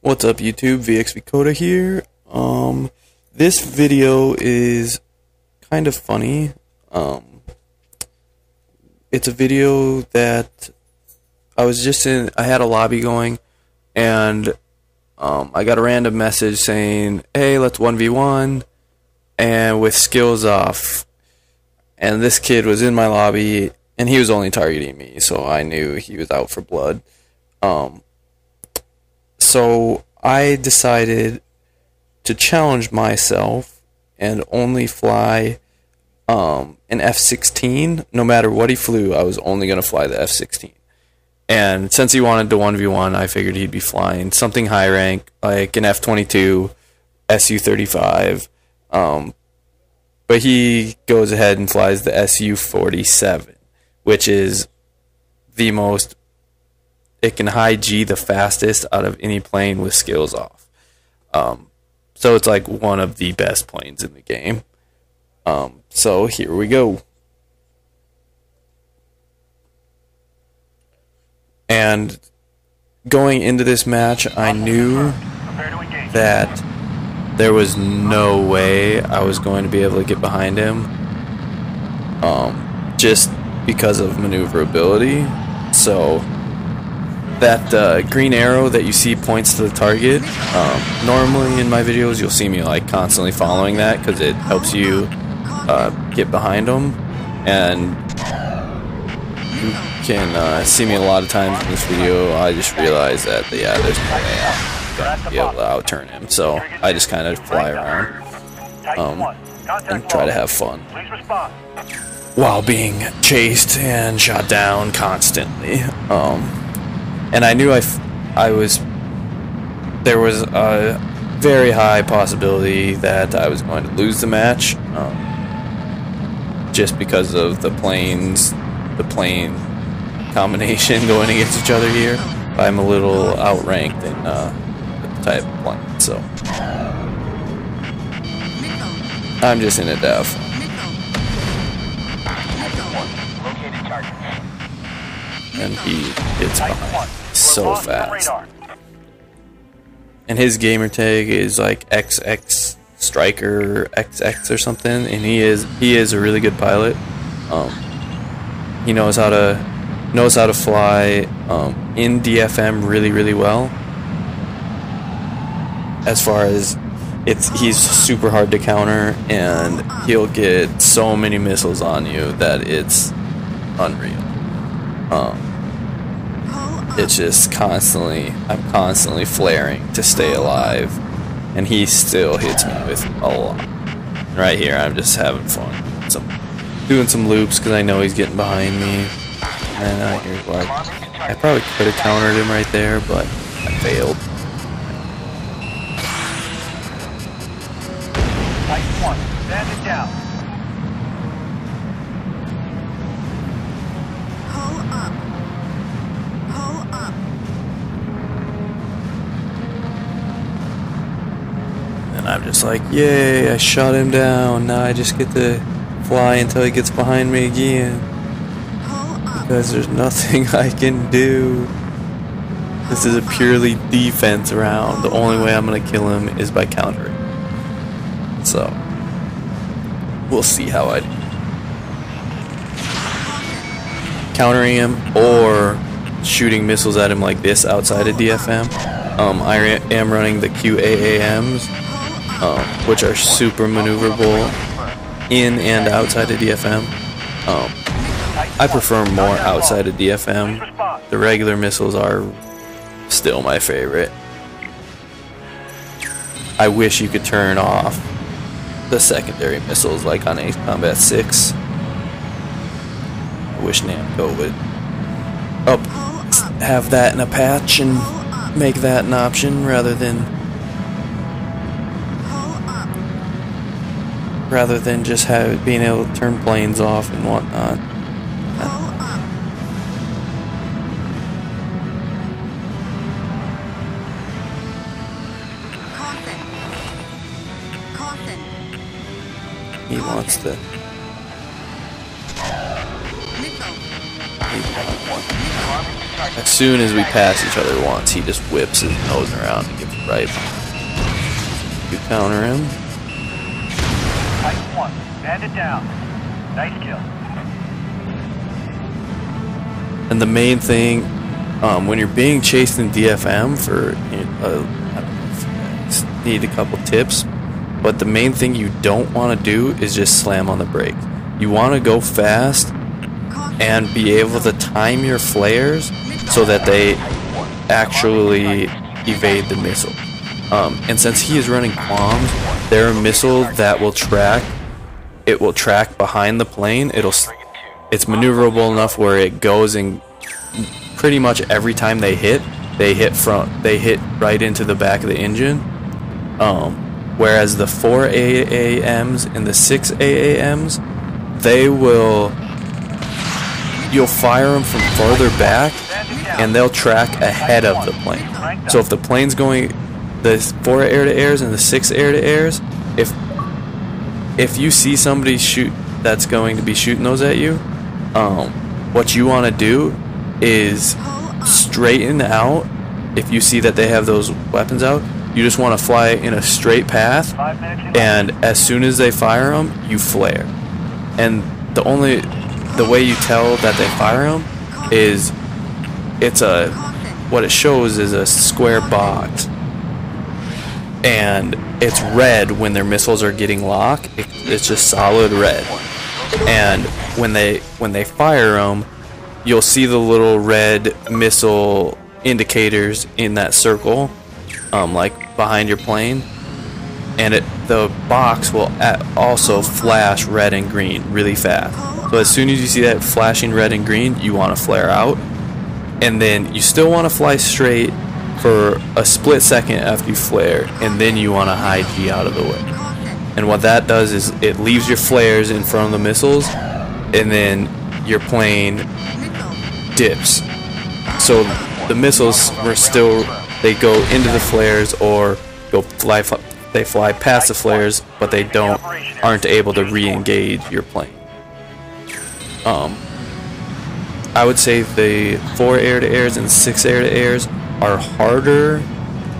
What's up, YouTube? VXV Coda here. This video is kind of funny. It's a video that I was just in. I had a lobby going, and I got a random message saying, "Hey, let's 1v1," and with skills off. And this kid was in my lobby, and he was only targeting me, so I knew he was out for blood. So I decided to challenge myself and only fly an F-16. No matter what he flew, I was only going to fly the F-16. And since he wanted to 1v1, I figured he'd be flying something high rank, like an F-22, Su-35. But he goes ahead and flies the Su-47, which is the most... It can high G the fastest out of any plane with skills off. So it's like one of the best planes in the game. So here we go. And going into this match, I knew that there was no way I was going to be able to get behind him. Just because of maneuverability. So that green arrow that you see points to the target. Normally in my videos you'll see me like constantly following that because it helps you get behind them, and you can see me a lot of times in this video. I just realized that yeah, there's no way I'm gonna be able to outturn him, so I just kind of fly around and try to have fun while being chased and shot down constantly. And I knew there was a very high possibility that I was going to lose the match, just because of the plane combination going against each other here. I'm a little outranked in the type of plane, so I'm just in it to have fun. And he gets behind so fast. And his gamer tag is like XX Striker XX or something, and he is a really good pilot. He knows how to fly in DFM really well. As far as he's super hard to counter, and he'll get so many missiles on you that it's unreal. It's just I'm constantly flaring to stay alive, and he still hits me with a lot. Right here, I'm just having fun, doing some loops because I know he's getting behind me, and you're like, I probably could have countered him right there, but I failed. Type 1, stand it down. And I'm just like, yay, I shot him down. Now I just get to fly until he gets behind me again. Because there's nothing I can do. This is a purely defense round. The only way I'm going to kill him is by countering. So, we'll see how I do. Countering him or shooting missiles at him like this outside of DFM. I am running the QAAMs. Which are super maneuverable in and outside of DFM. I prefer more outside of DFM. The regular missiles are still my favorite. I wish you could turn off the secondary missiles like on Ace Combat 6. I wish Namco would have that in a patch and make that an option rather than just being able to turn planes off and whatnot. He wants to. as soon as we pass each other once, he just whips his nose around and gets right. You counter him. Titan 1, stand it down. Nice kill. And the main thing, when you're being chased in DFM for, I don't know if you guys need a couple tips, but the main thing you don't want to do is just slam on the brake. You want to go fast and be able to time your flares so that they actually evade the missile. And since he is running qualms, they're a missile that will track. It will track behind the plane. It's maneuverable enough where it goes, and pretty much every time they hit right into the back of the engine. Whereas the 4 AAMs and the 6 AAMs, you'll fire them from farther back and they'll track ahead of the plane. So if the plane's going, the 4 air-to-airs and the 6 air-to-airs, if you see somebody that's going to be shooting those at you, what you want to do is straighten out. If you see that they have those weapons out, you just want to fly in a straight path, and as soon as they fire them, you flare. And the way you tell that they fire them is what it shows is a square box, and it's red when their missiles are getting locked. It's just solid red. And when they fire them, you'll see the little red missile indicators in that circle, like behind your plane, and the box will also flash red and green really fast. So as soon as you see that flashing red and green, you want to flare out, and then you still want to fly straight for a split second after you flare, and then you want to high G out of the way. And what that does is it leaves your flares in front of the missiles, and then your plane dips. So the missiles they go into the flares or they fly past the flares, but they aren't able to re-engage your plane. I would say the 4 air-to-airs and 6 air-to-airs are harder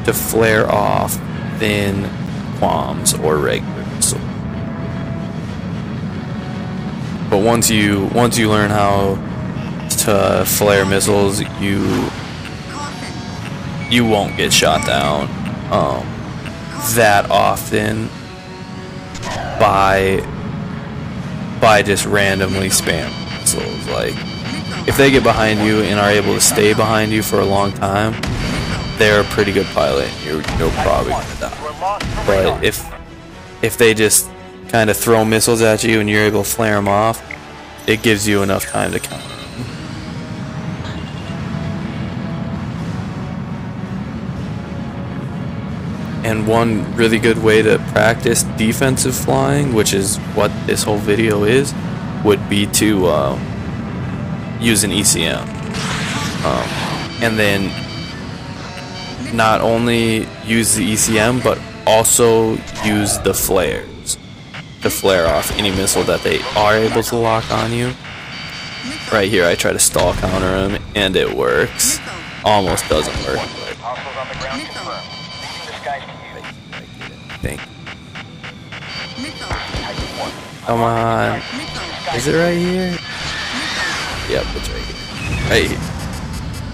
to flare off than qualms or regular missiles. But once you learn how to flare missiles, you won't get shot down that often by just randomly spamming missiles. Like, if they get behind you and are able to stay behind you for a long time, they're a pretty good pilot, and you're probably gonna die. But if they just kind of throw missiles at you and you're able to flare them off, it gives you enough time to counter them. And one really good way to practice defensive flying, which is what this whole video is, would be to use an ECM. And then not only use the ECM, but also use the flares to flare off any missile that they are able to lock on you. Right here I try to stall counter them, and it works. Almost doesn't work. Come on. Is it right here? Yep, it's right here. Right here.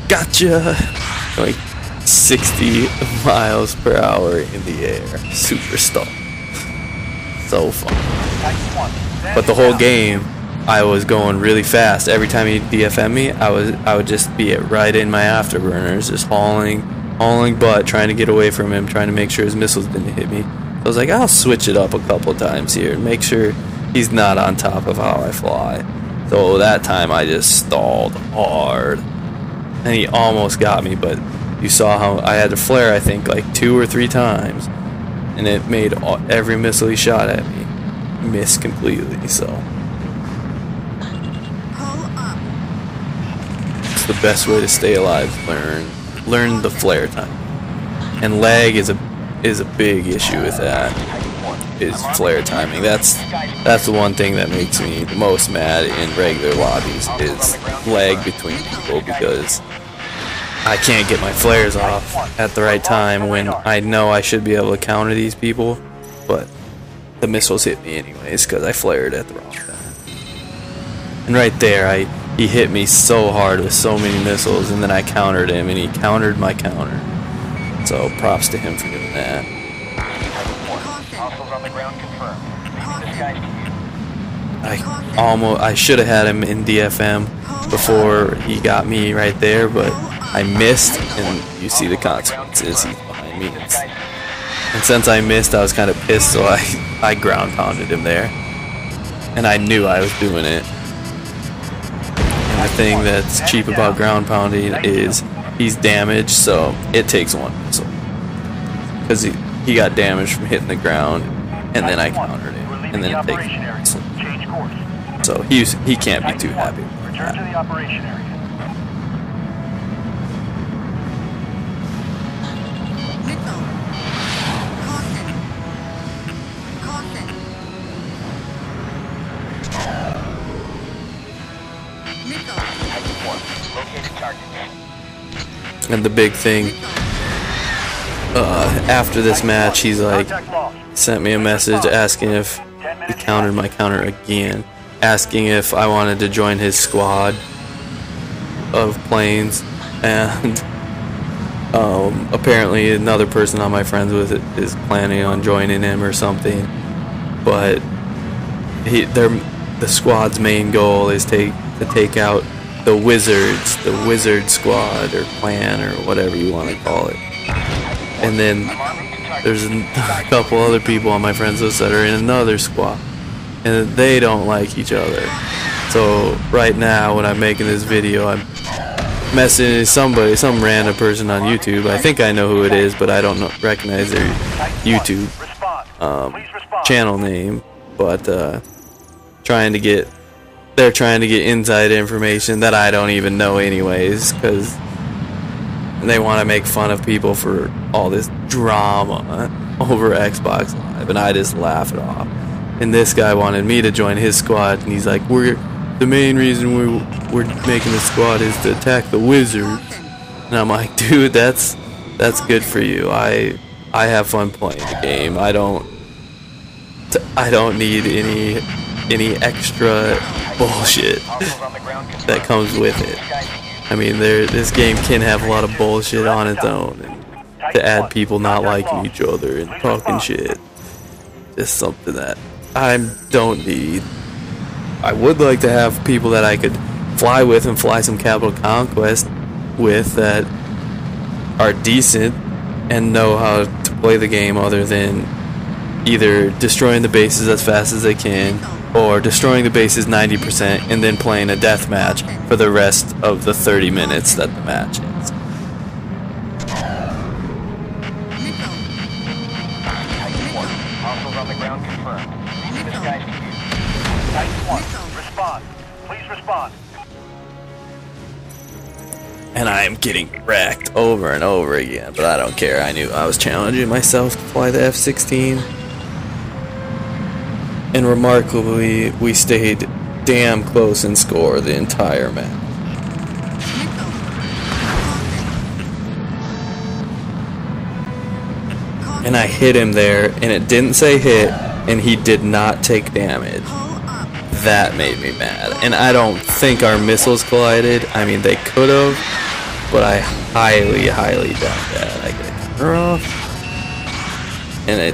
Gotcha! Going 60 miles per hour in the air. Super stall. So fun. But the whole game, I was going really fast. Every time he'd DFM me, I would just be right in my afterburners, just hauling butt, trying to get away from him, trying to make sure his missiles didn't hit me. I was like, I'll switch it up a couple times here and make sure he's not on top of how I fly. So that time I just stalled hard, and he almost got me, but you saw how I had to flare, I think, like 2 or 3 times, and it made every missile he shot at me miss completely. So it's the best way to stay alive. Learn the flare time, and lag is a big issue with that. Is flare timing. That's the one thing that makes me the most mad in regular lobbies, is lag between people, because I can't get my flares off at the right time when I know I should be able to counter these people, but the missiles hit me anyways because I flared at the wrong time. And right there, he hit me so hard with so many missiles, and then I countered him, and he countered my counter. So props to him for doing that. I should have had him in DFM before he got me right there, but I missed, and you see the consequences. He's behind me. And since I missed, I was kind of pissed, so I ground pounded him there. And I knew I was doing it. And the thing that's cheap about ground pounding is he's damaged, so it takes one missile. Because he got damaged from hitting the ground, and then I countered it. And then it takes one missile. So he can't be too happy with Return to the operation area. And the big thing, after this match, he's like, sent me a message asking if he countered my counter again, asking if I wanted to join his squad of planes, and apparently another person I'm friends with is planning on joining him or something, but the squad's main goal is to take out the wizards, the wizard squad or clan or whatever you want to call it. And then there's a couple other people on my friends list that are in another squad, and they don't like each other. So right now when I'm making this video, I'm messaging some random person on YouTube. I think I know who it is, but I don't recognize their YouTube channel name. But they're trying to get inside information that I don't even know anyways, because they want to make fun of people for all this drama over Xbox Live, and I just laugh it off. And this guy wanted me to join his squad, and he's like, the main reason we're making the squad is to attack the wizards. And I'm like, dude, that's good for you. I have fun playing the game. I don't need any extra bullshit that comes with it. I mean, this game can have a lot of bullshit on its own, and to add people not liking each other and talking shit, just something that I don't need. I would like to have people that I could fly with and fly some Capital Conquest with that are decent and know how to play the game, other than either destroying the bases as fast as they can, or destroying the bases 90% and then playing a death match for the rest of the 30 minutes that the match is. Respond. Please respond. And I am getting wrecked over and over again, but I don't care. I knew I was challenging myself to fly the F-16. And remarkably, we stayed damn close in score the entire match. And I hit him there, and it didn't say hit, and he did not take damage. That made me mad. And I don't think our missiles collided. I mean, they could have, but I highly doubt that. I get a counter off, and I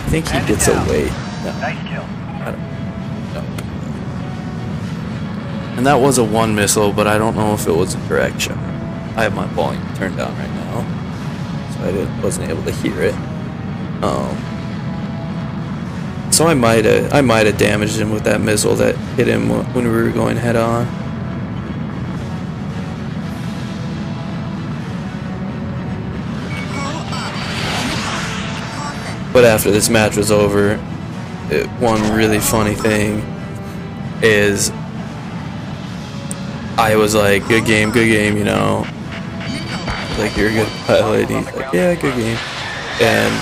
think he gets away. No. Nice kill. I don't know. And that was a one missile, but I don't know if it was a direct shot. I have my volume turned down right now, so I wasn't able to hear it. So I might have damaged him with that missile that hit him when we were going head on. But after this match was over, one really funny thing is I was like, good game, you know. Like, you're a good pilot. And he's like, yeah, good game. And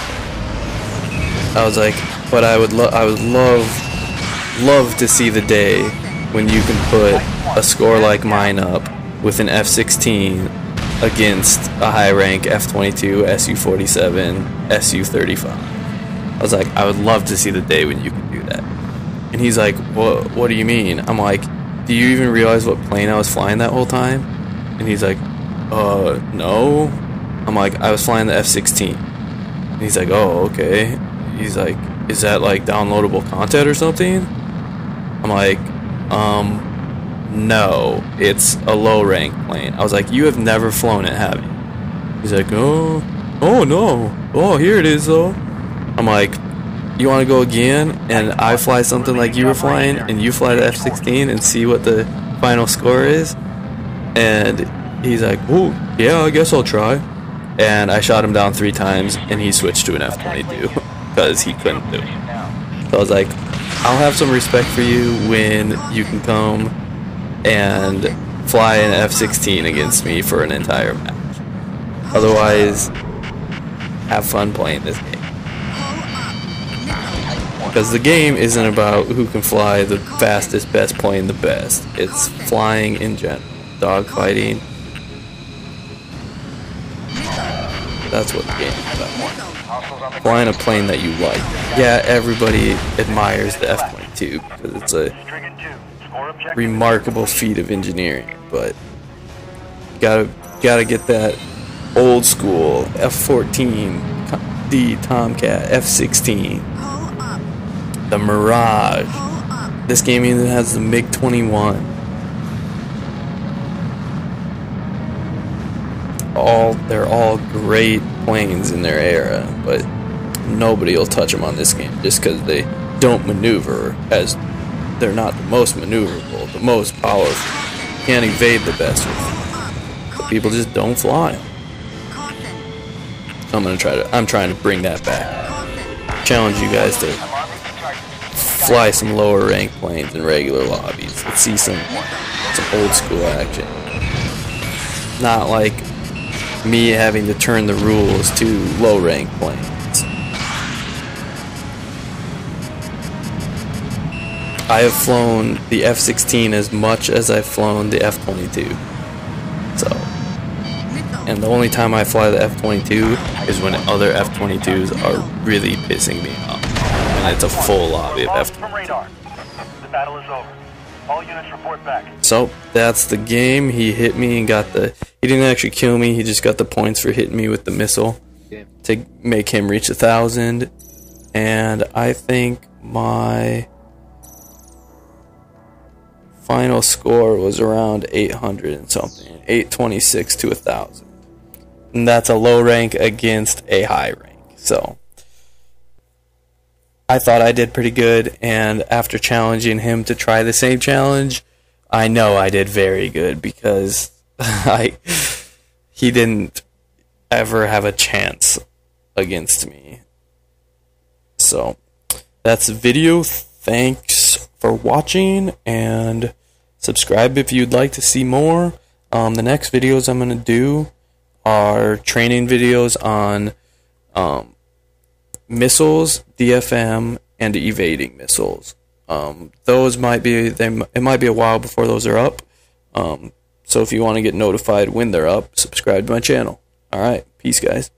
I was like, but I would love to see the day when you can put a score like mine up with an F-16 against a high rank F-22, Su-47, Su-35. I was like, I would love to see the day when you can do that. And he's like, what do you mean? I'm like, do you even realize what plane I was flying that whole time? And he's like, no. I'm like, I was flying the F-16. And he's like, oh, okay. He's like, is that like downloadable content or something? I'm like, no, it's a low rank plane. I was like, you have never flown it, have you? He's like, oh no. Oh, here it is though. I'm like, you want to go again and I fly something like you were flying and you fly the F-16 and see what the final score is? And he's like, oh, yeah, I guess I'll try. And I shot him down 3 times and he switched to an F-22 because he couldn't do it. So I was like, I'll have some respect for you when you can come and fly an F-16 against me for an entire match. Otherwise, have fun playing this game. Because the game isn't about who can fly the fastest, best plane the best. It's flying in general. Dogfighting. That's what the game is about. Flying a plane that you like. Yeah, everybody admires the F-22 because it's a remarkable feat of engineering, but you gotta get that old school F-14D Tomcat, F-16, the Mirage. This game even has the MiG-21. They're all great planes in their era, but nobody will touch them on this game just because they don't maneuver, as they're not the most maneuverable, the most powerful. Can't evade the best with them. But people just don't fly them. So I'm trying to bring that back. Challenge you guys to fly some lower ranked planes in regular lobbies. Let's see some old school action. Not like me having to turn the rules to low rank planes. I have flown the F-16 as much as I've flown the F-22. So, and the only time I fly the F-22 is when other F-22s are really pissing me off. And it's a full lobby of F-22. The battle is over. All units report back. So, that's the game. He hit me and got the... He didn't actually kill me, he just got the points for hitting me with the missile to make him reach 1,000. And I think my final score was around 800 and something. 826 to 1,000. And that's a low rank against a high rank. So, I thought I did pretty good, and after challenging him to try the same challenge, I know I did very good because he didn't ever have a chance against me. So, that's the video. Thanks for watching, and subscribe if you'd like to see more. The next videos I'm going to do are training videos on missiles, DFM, and evading missiles. Those might be it might be a while before those are up. So if you want to get notified when they're up, subscribe to my channel. All right, peace, guys.